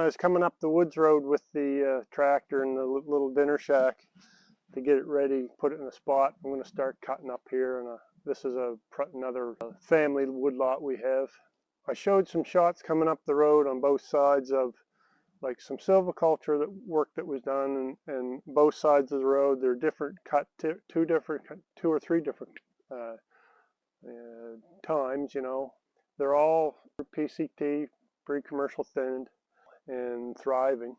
I was coming up the woods road with the tractor and the little dinner shack to get it ready, put it in a spot. I'm going to start cutting up here, and this is another family woodlot we have. I showed some shots coming up the road on both sides of like some silviculture work that was done, and both sides of the road they're different cut, two or three different times. You know, they're all PCT, pre-commercial thinned, and thriving.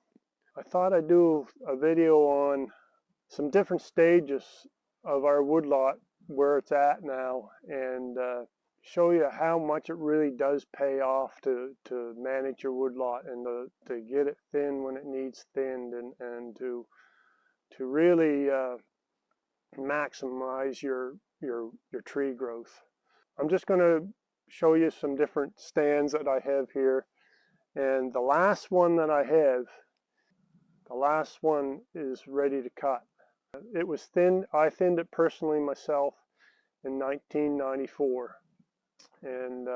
I thought I'd do a video on some different stages of our woodlot, where it's at now, and show you how much it really does pay off to manage your woodlot and to get it thin when it needs thinned, and to really maximize your tree growth. I'm just going to show you some different stands that I have here, and the last one that I have, the last one is ready to cut. It was thinned. I thinned it personally myself in 1994, and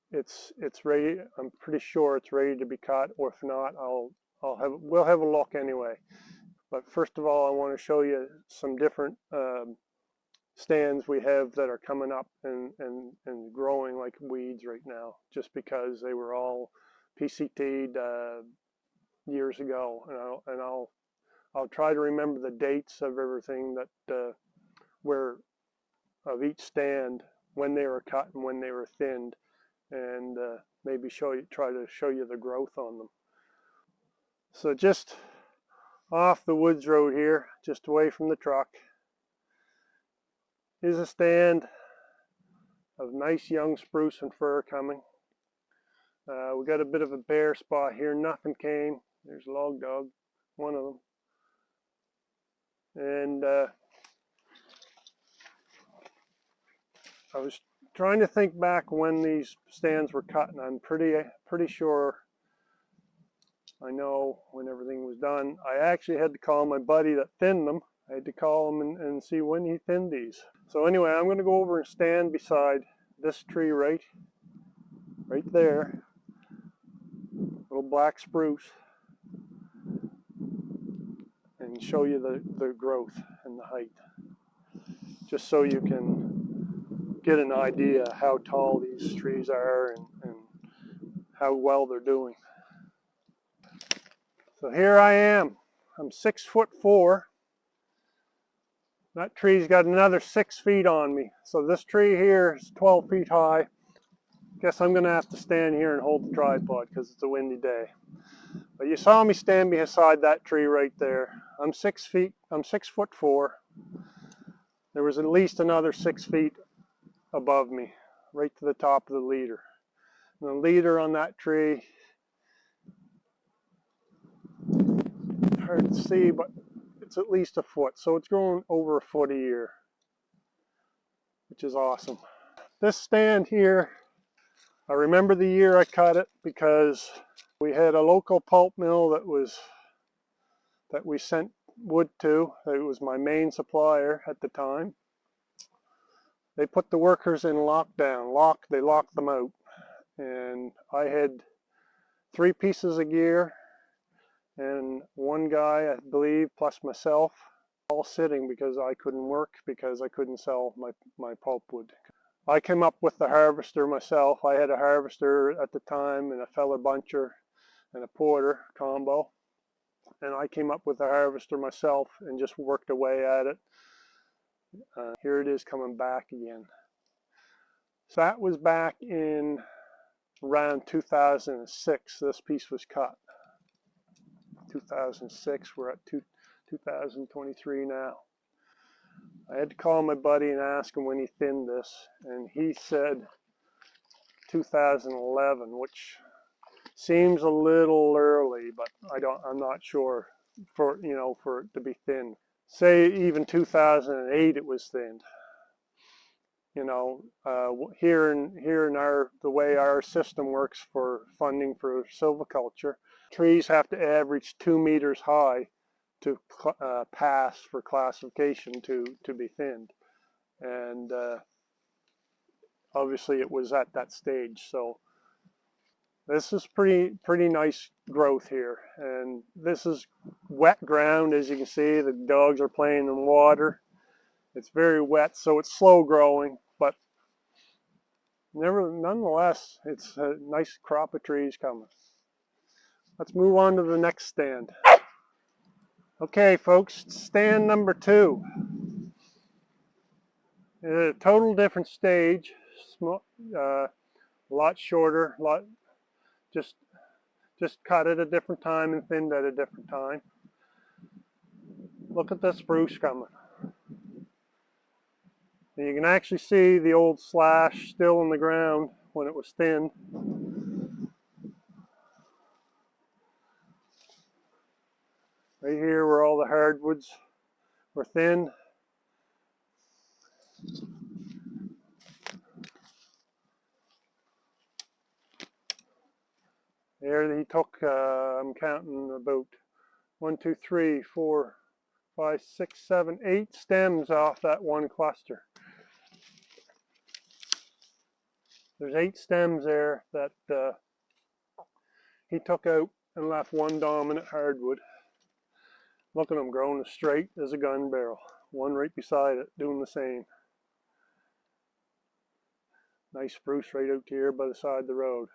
it's ready. I'm pretty sure it's ready to be cut, or if not, we'll have a look anyway. But first of all, I want to show you some different stands we have that are coming up and growing like weeds right now, just because they were all PCT'd years ago, and I'll try to remember the dates of everything that of each stand, when they were cut and when they were thinned, and maybe try to show you the growth on them. So just off the woods road here, just away from the truck, is a stand of nice young spruce and fir coming. We got a bit of a bare spot here. Nothing came. There's a log dog, one of them. And I was trying to think back when these stands were cut, and I'm pretty sure I know when everything was done. I actually had to call my buddy that thinned them. I had to call him and see when he thinned these. So anyway, I'm going to go over and stand beside this tree right there, little black spruce, and show you the growth and the height, just so you can get an idea how tall these trees are and how well they're doing. So here I am. I'm 6'4". That tree's got another 6 feet on me. So this tree here is 12 feet high. Guess I'm going to have to stand here and hold the tripod because it's a windy day. But you saw me stand beside that tree right there. I'm 6'4". There was at least another 6 feet above me, right to the top of the leader. And the leader on that tree, hard to see, but it's at least a foot. So it's growing over a foot a year, which is awesome. This stand here, I remember the year I cut it because we had a local pulp mill that we sent wood to. It was my main supplier at the time. They put the workers in lockdown. They locked them out. And I had 3 pieces of gear and one guy, I believe, plus myself, all sitting because I couldn't work, because I couldn't sell my pulpwood. I came up with the harvester myself. I had a harvester at the time and a feller buncher and a porter combo. And I came up with the harvester myself and just worked away at it. Here it is coming back again. So that was back in around 2006. This piece was cut. 2006, we're at 2023 now. I had to call my buddy and ask him when he thinned this, and he said 2011, which seems a little early, but I'm not sure for it to be thinned. Say even 2008 it was thinned. Here in the way our system works for funding for silviculture, trees have to average 2 meters high to pass for classification to be thinned, and obviously it was at that stage. So This is pretty nice growth here, and this is wet ground. As you can see, the dogs are playing in water. It's very wet, so it's slow growing, but nonetheless, it's a nice crop of trees coming. Let's move on to the next stand. Okay, folks, stand number 2. A total different stage, small, a lot shorter, just cut at a different time and thinned at a different time. Look at the spruce coming. And you can actually see the old slash still in the ground when it was thinned. Right here where all the hardwoods were thinned. There he took, I'm counting about 1, 2, 3, 4, 5, 6, 7, 8 stems off that one cluster. There's 8 stems there that he took out and left one dominant hardwood. Look at them growing as straight as a gun barrel. One right beside it doing the same. Nice spruce right out here by the side of the road.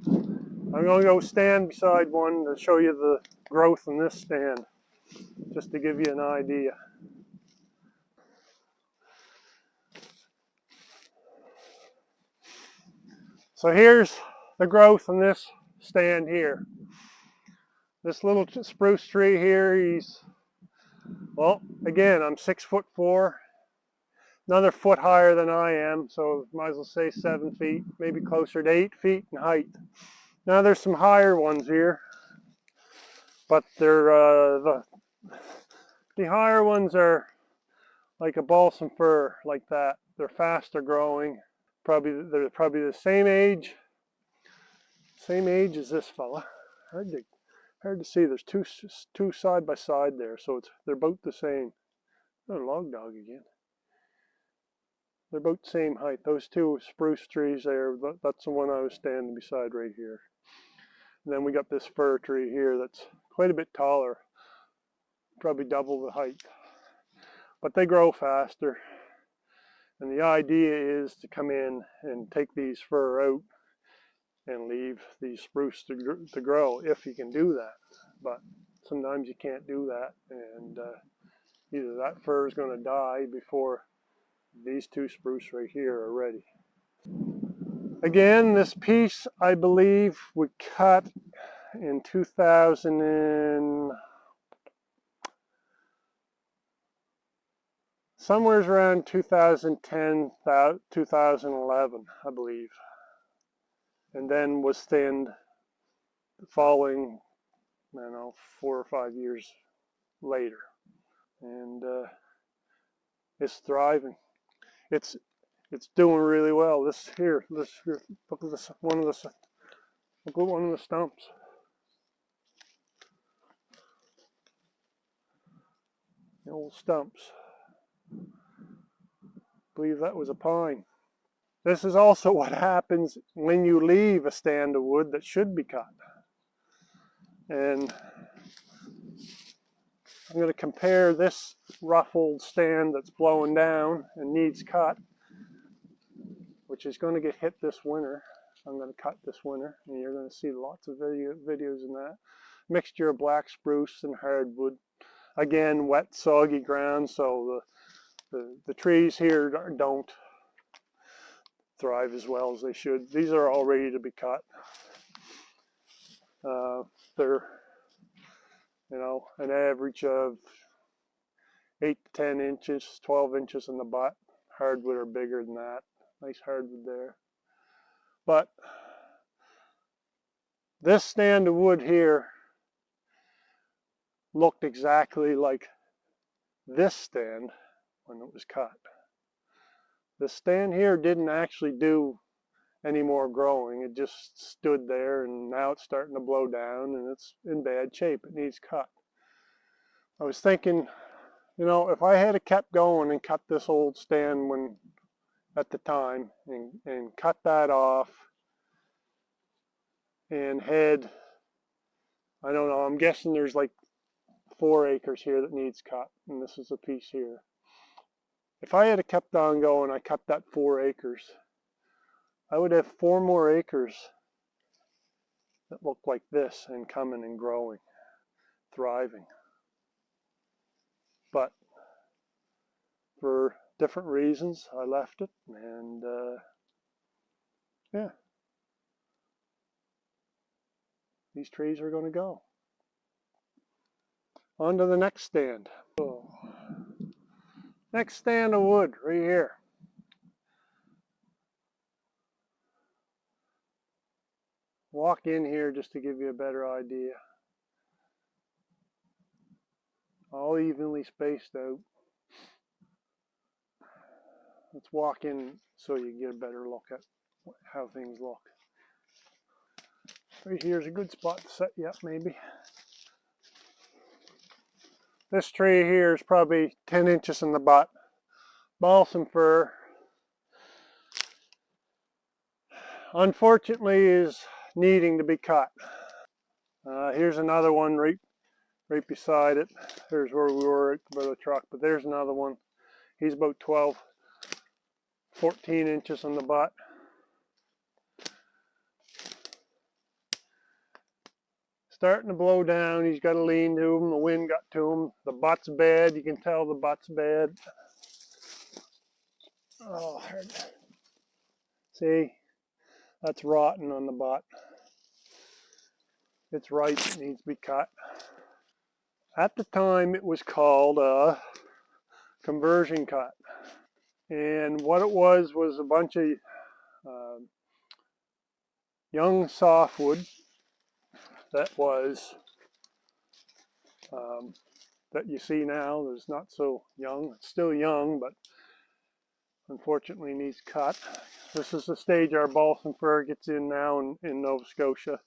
I'm going to go stand beside one to show you the growth in this stand, just to give you an idea. So here's the growth in this stand here. This little spruce tree here, he's, well, again, I'm 6'4", another foot higher than I am, so might as well say 7 feet, maybe closer to 8 feet in height. Now there's some higher ones here, but they're the higher ones are like a balsam fir, like that. They're faster growing. They're probably the same age as this fella. Hard to see. There's two side by side there, so they're both the same. Oh, log dog again. They're both the same height. Those 2 spruce trees there, that's the one I was standing beside right here. And then we got this fir tree here that's quite a bit taller, probably double the height. But they grow faster. And the idea is to come in and take these fir out and leave these spruce to grow, if you can do that. But sometimes you can't do that, and either that fir is going to die before these 2 spruce right here are ready. Again, this piece I believe we cut in 2000 and somewhere around 2010, 2011, I believe, and then was thinned the following, I don't know, 4 or 5 years later, and it's thriving. It's doing really well. Look at this one of the stumps. The old stumps. I believe that was a pine. This is also what happens when you leave a stand of wood that should be cut. And I'm going to compare this rough old stand that's blowing down and needs cut, which is going to get hit this winter. I'm going to cut this winter, and you're going to see lots of videos in that. Mixture of black spruce and hardwood. Again, wet, soggy ground, so the trees here don't thrive as well as they should. These are all ready to be cut. They're, you know, an average of 8 to 10 inches, 12 inches in the butt. Hardwood are bigger than that. Nice hardwood there. But this stand of wood here looked exactly like this stand when it was cut. The stand here didn't actually do any more growing. It just stood there, and now it's starting to blow down and it's in bad shape. It needs cut. I was thinking, you know, if I had kept going and cut this old stand when at the time and cut that off and head, I don't know, I'm guessing there's like 4 acres here that needs cut, and this is a piece here. If I had kept on going, I cut that 4 acres, I would have 4 more acres that look like this and coming and growing, thriving. But for different reasons, I left it, and yeah, these trees are going to go. On to the next stand. Oh. Next stand of wood right here. Walk in here just to give you a better idea. All evenly spaced out. Let's walk in so you get a better look at how things look. Right here's a good spot to set you up maybe. This tree here is probably 10 inches in the butt. Balsam fir. Unfortunately is needing to be cut. Here's another one right beside it. Here's where we were by the truck, but there's another one. He's about 12, 14 inches on the butt. Starting to blow down. He's got a lean to him. The wind got to him. The butt's bad. You can tell the butt's bad. Oh, see, that's rotten on the butt. It's ripe. It needs to be cut. At the time, it was called a conversion cut. And what it was a bunch of young softwood that was that you see now. Is not so young. It's still young, but unfortunately needs cut. This is the stage our balsam fir gets in now in Nova Scotia.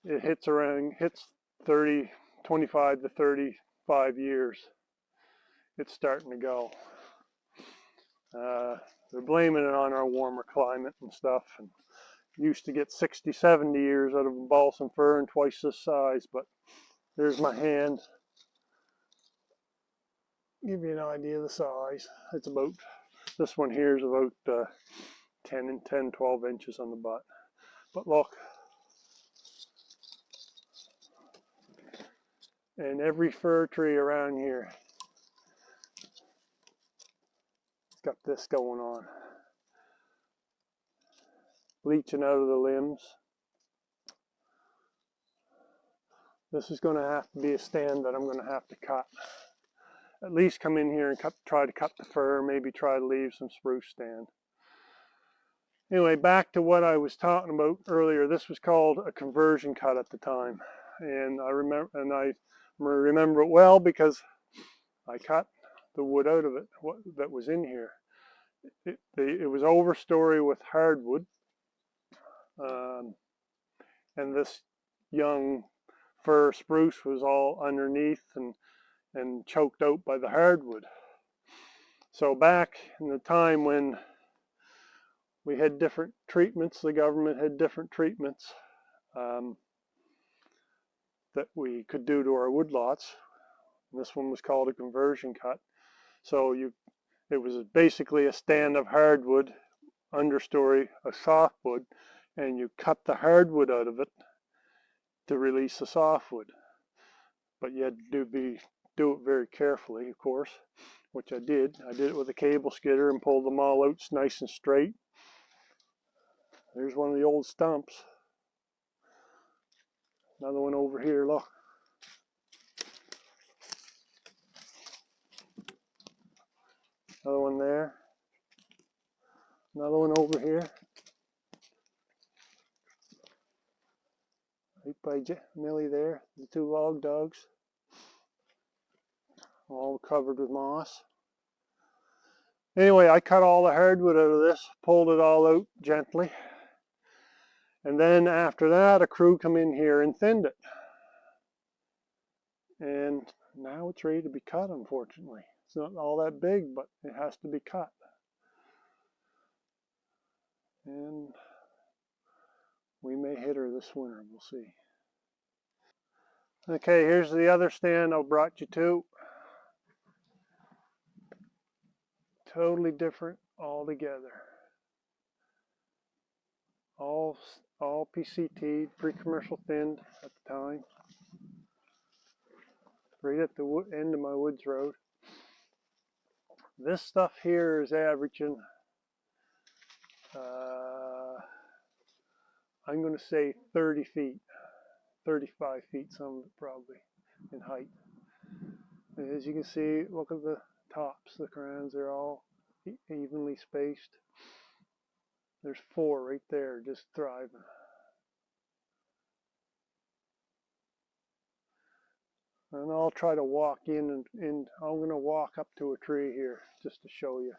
It hits 25 to 35 years. It's starting to go. They're blaming it on our warmer climate and stuff. And used to get 60, 70 years out of a balsam fir and twice this size, but there's my hand. Give you an idea of the size. It's about, this one here is about 10, 12 inches on the butt. But look, and every fir tree around here got this going on. Bleaching out of the limbs. This is going to have to be a stand that I'm going to have to cut. At least come in here and try to cut the fir, maybe try to leave some spruce stand. Anyway, back to what I was talking about earlier. This was called a conversion cut at the time, and I remember it well because I cut the wood out of it that was in here. It was overstory with hardwood, and this young fir spruce was all underneath and choked out by the hardwood. So back in the time when we had different treatments, the government had different treatments that we could do to our woodlots. And this one was called a conversion cut. So it was basically a stand of hardwood, understory of softwood, and you cut the hardwood out of it to release the softwood. But you had to do it very carefully, of course, which I did. I did it with a cable skidder and pulled them all out nice and straight. There's one of the old stumps. Another one over here, look. Another one there. Another one over here. Right by Millie there, the 2 log dogs. All covered with moss. Anyway, I cut all the hardwood out of this, pulled it all out gently. And then after that, a crew come in here and thinned it. And now it's ready to be cut, unfortunately. It's not all that big, but it has to be cut. And we may hit her this winter, we'll see. Okay, here's the other stand I brought you to. Totally different altogether. All PCT, pre-commercial thinned at the time. Right at the end of my woods road. This stuff here is averaging, I'm going to say 30 feet, 35 feet, some of it probably, in height. And as you can see, look at the tops, the crowns, they're all evenly spaced. There's 4 right there, just thriving. And I'll try to walk in, and I'm going to walk up to a tree here just to show you.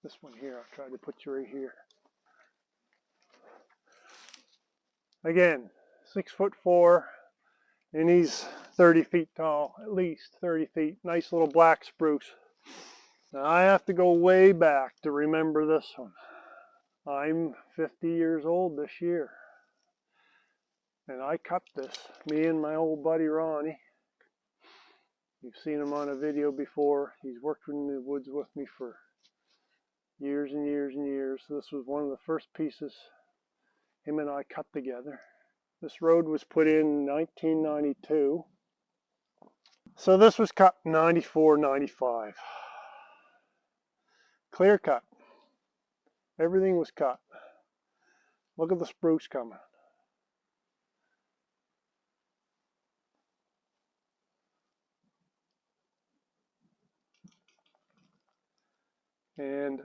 This one here, I'll try to put you right here. Again, 6'4", and he's 30 feet tall, at least 30 feet. Nice little black spruce. Now I have to go way back to remember this one. I'm 50 years old this year. And I cut this, me and my old buddy Ronnie. You've seen him on a video before. He's worked in the woods with me for years and years and years. So this was one of the first pieces him and I cut together. This road was put in 1992. So this was cut 94, 95. Clear cut. Everything was cut. Look at the spruce coming. And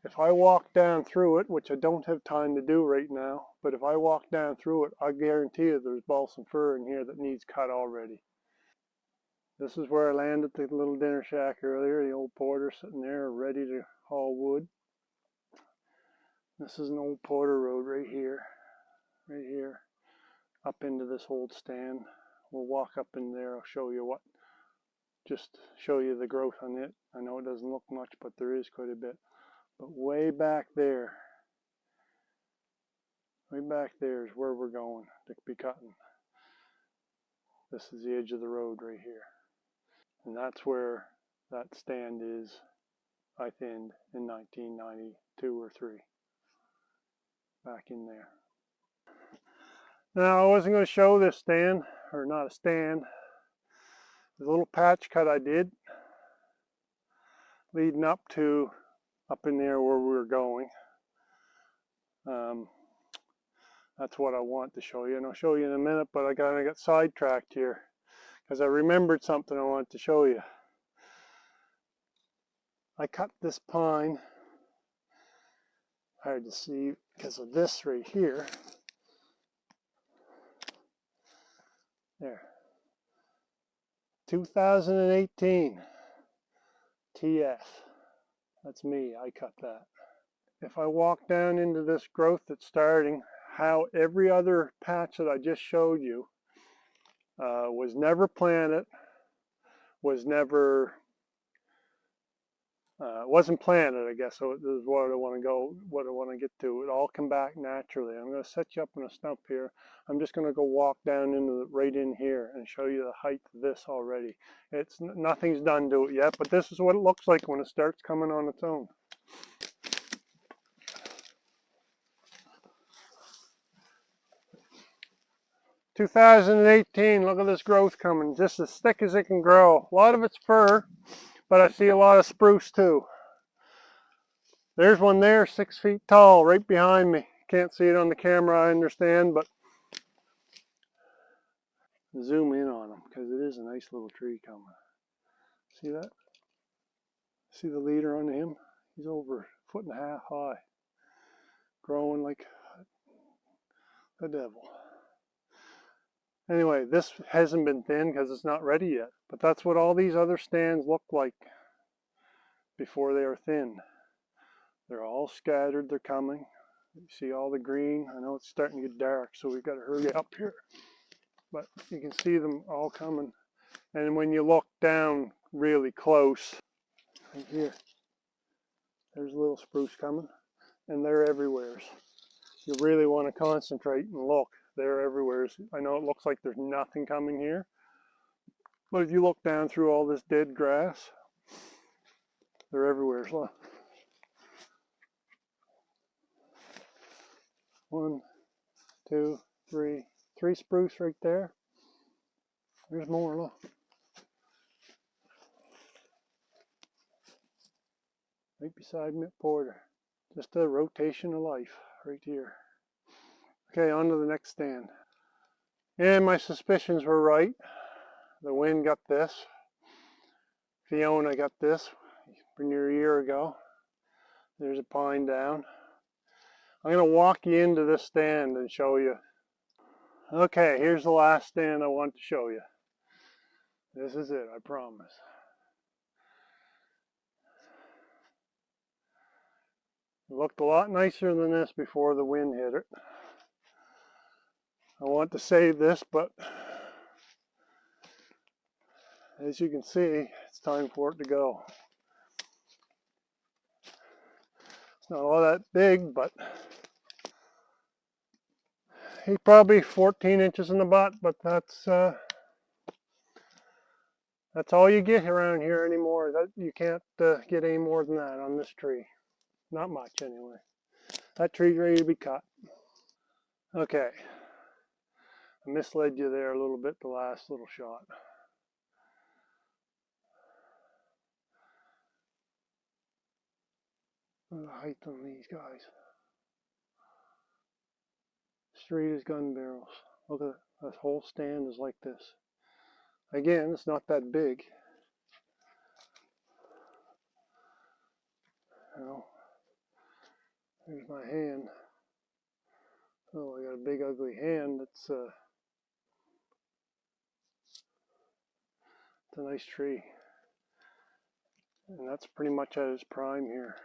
if I walk down through it, which I don't have time to do right now, but if I walk down through it, I guarantee you there's balsam fir in here that needs cut already. This is where I landed the little dinner shack earlier, the old porter sitting there ready to haul wood. This is an old porter road right here, up into this old stand. We'll walk up in there, I'll show you what, just show you the growth on it. I know it doesn't look much, but there is quite a bit. But way back there is where we're going to be cutting. This is the edge of the road right here. And that's where that stand is, I thinned in 1992 or 3. Back in there. Now I wasn't going to show this stand, or not a stand. There's a little patch cut I did leading up in there where we were going. That's what I want to show you, and I'll show you in a minute, but I got sidetracked here because I remembered something I wanted to show you. I cut this pine, hard to see because of this right here. There. 2018 TF. That's me, I cut that. If I walk down into this growth that's starting, how every other patch that I just showed you was never planted, wasn't planted, I guess. So this is what I want to get to. It all come back naturally. I'm going to set you up in a stump here. I'm just going to go walk down right in here and show you the height of this already. Nothing's done to it yet, but this is what it looks like when it starts coming on its own. "2018, look at this growth coming, just as thick as it can grow. A lot of it's fir, but I see a lot of spruce too. There's one there, 6 feet tall, right behind me. Can't see it on the camera, I understand, but zoom in on him because it is a nice little tree coming. See that? See the leader on him? He's over 1.5 feet high, growing like the devil. Anyway, this hasn't been thinned because it's not ready yet, but that's what all these other stands look like before they are thinned. They're all scattered, they're coming. You see all the green. I know it's starting to get dark, so we've got to hurry up here. But you can see them all coming. And when you look down really close, right here, There's a little spruce coming, and they're everywhere. You really want to concentrate and look. They're everywhere. I know it looks like there's nothing coming here, but if you look down through all this dead grass, they're everywhere. Look. 1, 2, 3, 3 spruce right there. There's more, look. Right beside Mitt Porter. Just a rotation of life right here. Okay, on to the next stand. And my suspicions were right. The wind got this. Fiona got this near a year ago. There's a pine down. I'm going to walk you into this stand and show you. Okay, here's the last stand I want to show you. This is it, I promise. It looked a lot nicer than this before the wind hit it. I want to save this, but as you can see, it's time for it to go. It's not all that big, but he's probably 14 inches in the butt, but that's all you get around here anymore. You can't get any more than that on this tree. Not much anyway. That tree's ready to be cut. Okay, I misled you there a little bit, the last little shot. Look at the height on these guys. Straight as gun barrels. Look at it. This whole stand is like this. Again, it's not that big. You know, there's my hand. Oh, I got a big ugly hand. It's a nice tree. And that's pretty much at its prime here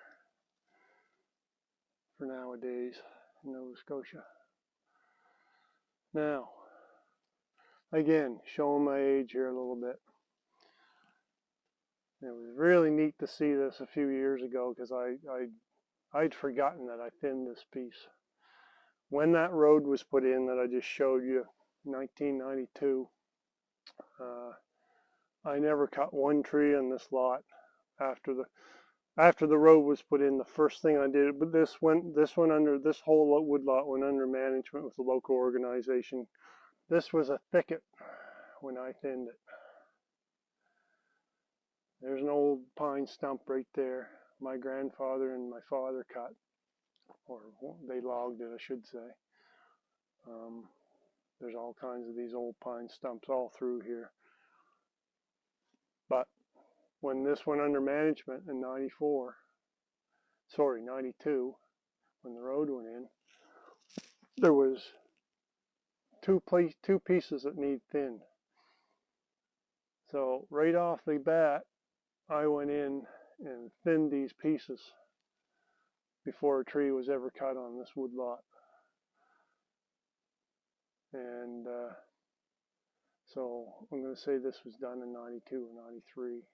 for nowadays in Nova Scotia. Now, again, showing my age here a little bit. It was really neat to see this a few years ago because I'd forgotten that I thinned this piece. When that road was put in that I just showed you, 1992, I never cut one tree on this lot after the road was put in. The first thing I did, but this whole wood lot went under management with the local organization. This was a thicket when I thinned it. There's an old pine stump right there. My grandfather and my father cut, or they logged it, I should say. There's all kinds of these old pine stumps all through here. But when this went under management in 92, when the road went in, there was two pieces that need thinned. So right off the bat, I went in and thinned these pieces before a tree was ever cut on this wood lot. And so I'm going to say this was done in 92 or 93.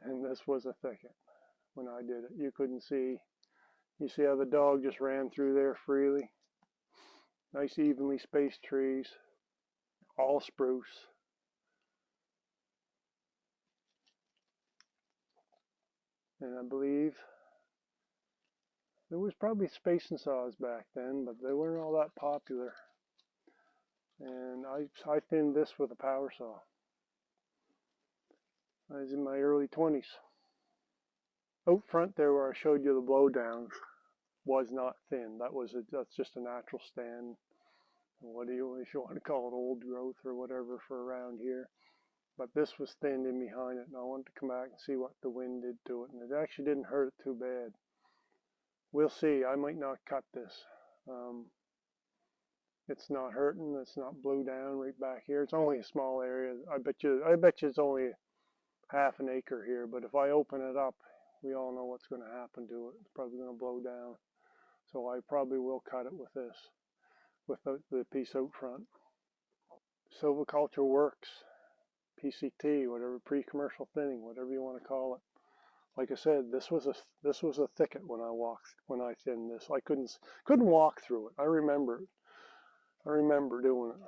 And this was a thicket when I did it. You couldn't see. You see how the dog just ran through there freely? Nice evenly spaced trees, all spruce. And I believe there was probably spacing saws back then, but they weren't all that popular. And I thinned this with a power saw. I was in my early 20s. Out front there where I showed you the blowdowns was not thin. That's just a natural stand. What do you, if you want to call it, old growth or whatever for around here. But this was thinned in behind it, and I wanted to come back and see what the wind did to it. And it actually didn't hurt it too bad. We'll see. I might not cut this. It's not hurting. It's not blew down right back here. It's only a small area. I bet you it's only half an acre here. But if I open it up, we all know what's going to happen to it. It's probably going to blow down. So I probably will cut it with this, with the piece out front. Silviculture works. PCT, whatever, pre-commercial thinning, whatever you want to call it. like I said, this was a thicket when I thinned this. I couldn't walk through it. I remember doing it.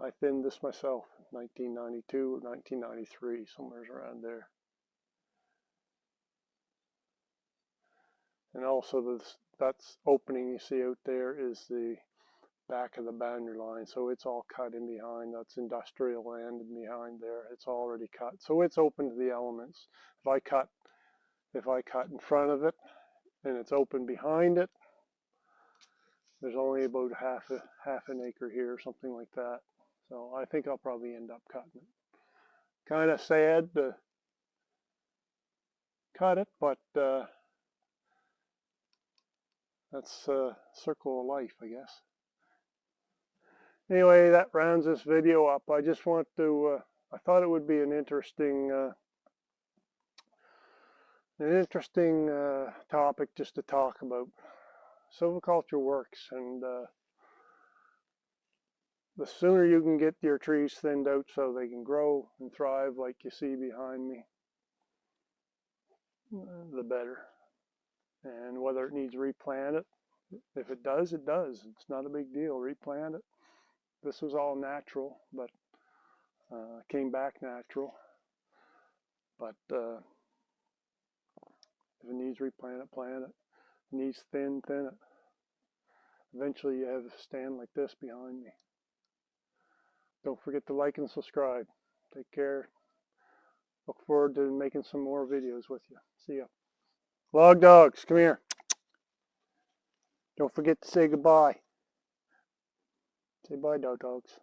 I thinned this myself in 1992 or 1993, somewhere around there. And also that's opening you see out there is the back of the boundary line, so it's all cut in behind. That's industrial land in behind there. It's already cut, so it's open to the elements. If I cut in front of it and it's open behind it, there's only about half an acre here, something like that. So I think I'll probably end up cutting it. Kind of sad to cut it, but that's a circle of life, I guess. Anyway, that rounds this video up. I just want to, I thought it would be an interesting topic just to talk about. Silviculture works, and the sooner you can get your trees thinned out so they can grow and thrive like you see behind me, the better. And whether it needs replanted, if it does, it does. It's not a big deal. Replant it. This was all natural, but came back natural. But if it needs replanted, plant it. If it needs thin it. Eventually you have a stand like this behind me. Don't forget to like and subscribe. Take care. Look forward to making some more videos with you. See ya. Log dogs, come here. Don't forget to say goodbye. Say bye, dog dogs.